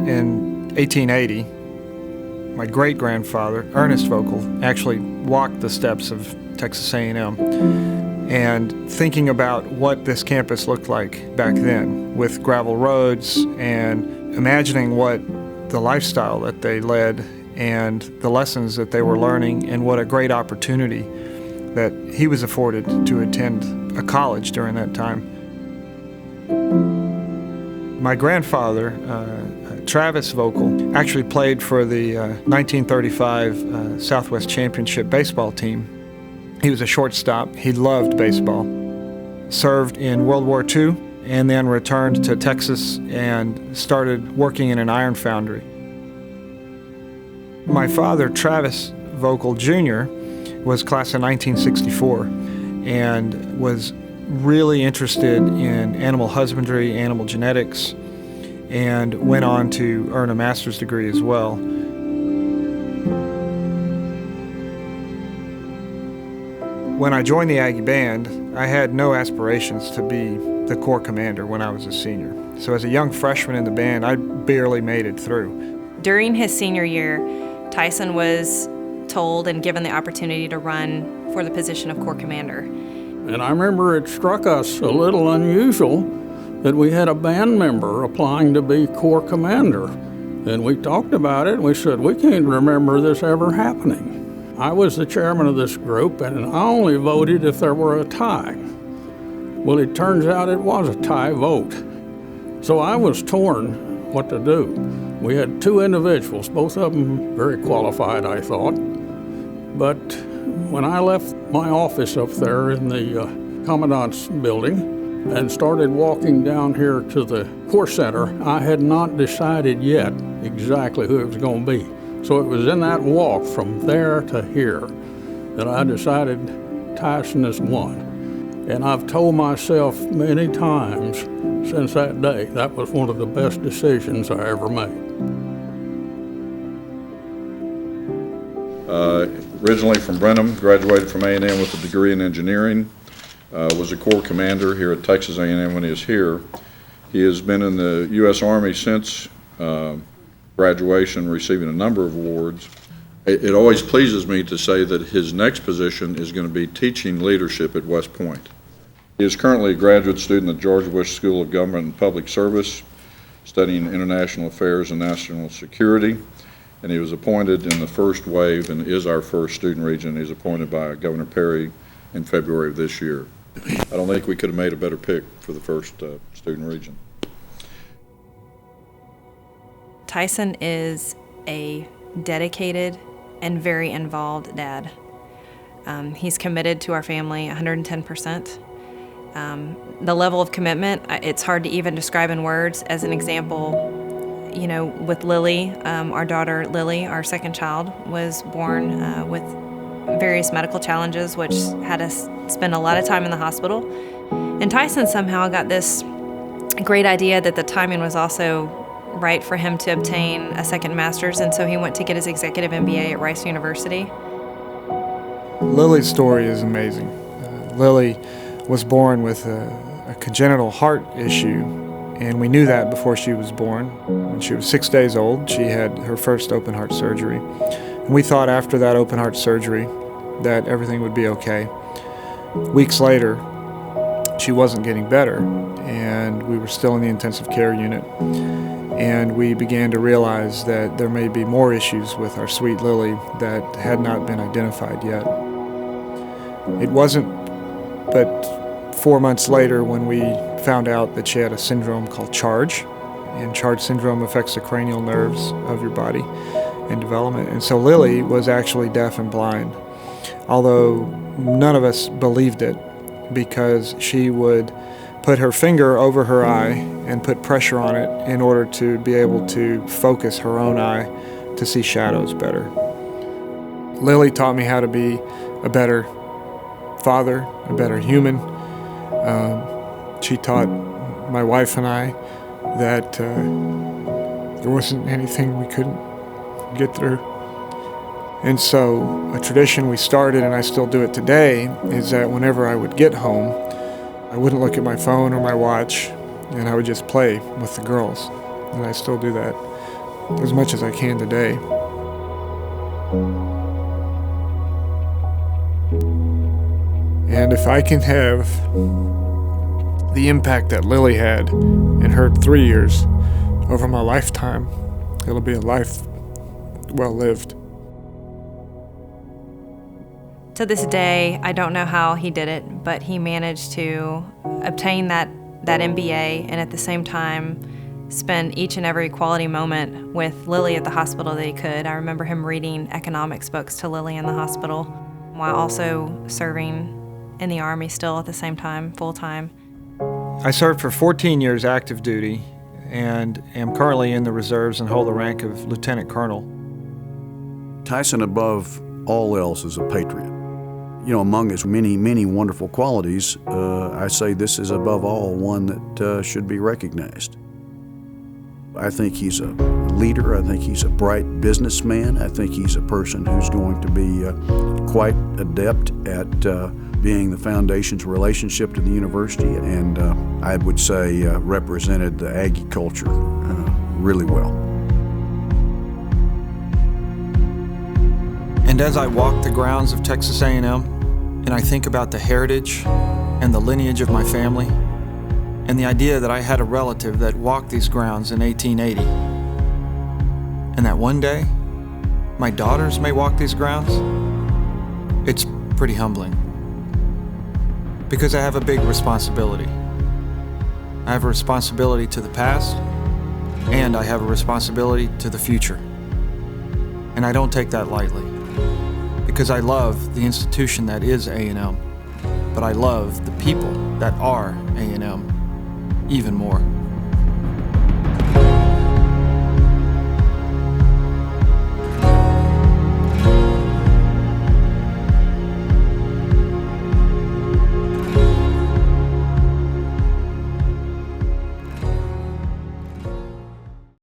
in 1880, my great-grandfather, Ernest Voelkel, actually walked the steps of Texas A&M. And thinking about what this campus looked like back then, with gravel roads, and imagining what the lifestyle that they led and the lessons that they were learning, and what a great opportunity that he was afforded to attend a college during that time. My grandfather, Travis Voelkel, actually played for the 1935 Southwest Championship baseball team. He was a shortstop. He loved baseball. Served in World War II and then returned to Texas and started working in an iron foundry. My father, Travis Voelkel Jr., was class of 1964 and was really interested in animal husbandry, animal genetics, and went on to earn a master's degree as well. When I joined the Aggie Band, I had no aspirations to be the corps commander when I was a senior. So as a young freshman in the band, I barely made it through. During his senior year, Tyson was told and given the opportunity to run for the position of corps commander. And I remember it struck us a little unusual that we had a band member applying to be corps commander. And we talked about it, and we said, we can't remember this ever happening. I was the chairman of this group, and I only voted if there were a tie. Well, it turns out it was a tie vote. So I was torn what to do. We had two individuals, both of them very qualified, I thought. But when I left my office up there in the Commandant's building and started walking down here to the Corps Center, I had not decided yet exactly who it was going to be. So it was in that walk from there to here that I decided Tyson is one. And I've told myself many times since that day, that was one of the best decisions I ever made. Originally from Brenham, graduated from A&M with a degree in engineering, was a Corps commander here at Texas A&M when he was here. He has been in the U.S. Army since graduation, receiving a number of awards. It always pleases me to say that his next position is going to be teaching leadership at West Point. He is currently a graduate student at George Bush School of Government and Public Service, studying international affairs and national security, and he was appointed in the first wave and is our first student region. He was appointed by Governor Perry in February of this year. I don't think we could have made a better pick for the first student region. Tyson is a dedicated and very involved dad. He's committed to our family 110%. The level of commitment, it's hard to even describe in words. As an example, you know, with Lily, our daughter Lily, our second child, was born with various medical challenges, which had us spend a lot of time in the hospital. And Tyson somehow got this great idea that the timing was also right for him to obtain a second master's, and so he went to get his executive MBA at Rice University. Lily's story is amazing. Lily was born with a congenital heart issue, and we knew that before she was born. When she was 6 days old, she had her first open heart surgery. And we thought after that open heart surgery that everything would be okay. Weeks later, she wasn't getting better, and we were still in the intensive care unit. And we began to realize that there may be more issues with our sweet Lily that had not been identified yet. It wasn't but 4 months later when we found out that she had a syndrome called CHARGE, and CHARGE syndrome affects the cranial nerves of your body and development. And so Lily was actually deaf and blind, although none of us believed it, because she would put her finger over her eye and put pressure on it in order to be able to focus her own eye to see shadows better. Lily taught me how to be a better father, a better human. She taught my wife and I that there wasn't anything we couldn't get through. And so a tradition we started, and I still do it today, is that whenever I would get home, I wouldn't look at my phone or my watch, and I would just play with the girls. And I still do that as much as I can today. And if I can have the impact that Lily had in her 3 years over my lifetime, it'll be a life well lived. To this day, I don't know how he did it, but he managed to obtain that MBA and at the same time spend each and every quality moment with Lily at the hospital that he could. I remember him reading economics books to Lily in the hospital while also serving in the Army still at the same time, full time. I served for 14 years active duty and am currently in the reserves and hold the rank of lieutenant colonel. Tyson, above all else, is a patriot. You know, among his many, many wonderful qualities, I say this is above all one that should be recognized. I think he's a leader. I think he's a bright businessman. I think he's a person who's going to be quite adept at being the foundation's relationship to the university, and I would say represented the Aggie culture really well. And as I walk the grounds of Texas A&M, and I think about the heritage and the lineage of my family, and the idea that I had a relative that walked these grounds in 1880, and that one day my daughters may walk these grounds, it's pretty humbling. Because I have a big responsibility. I have a responsibility to the past, and I have a responsibility to the future. And I don't take that lightly, because I love the institution that is A&M, but I love the people that are A&M even more.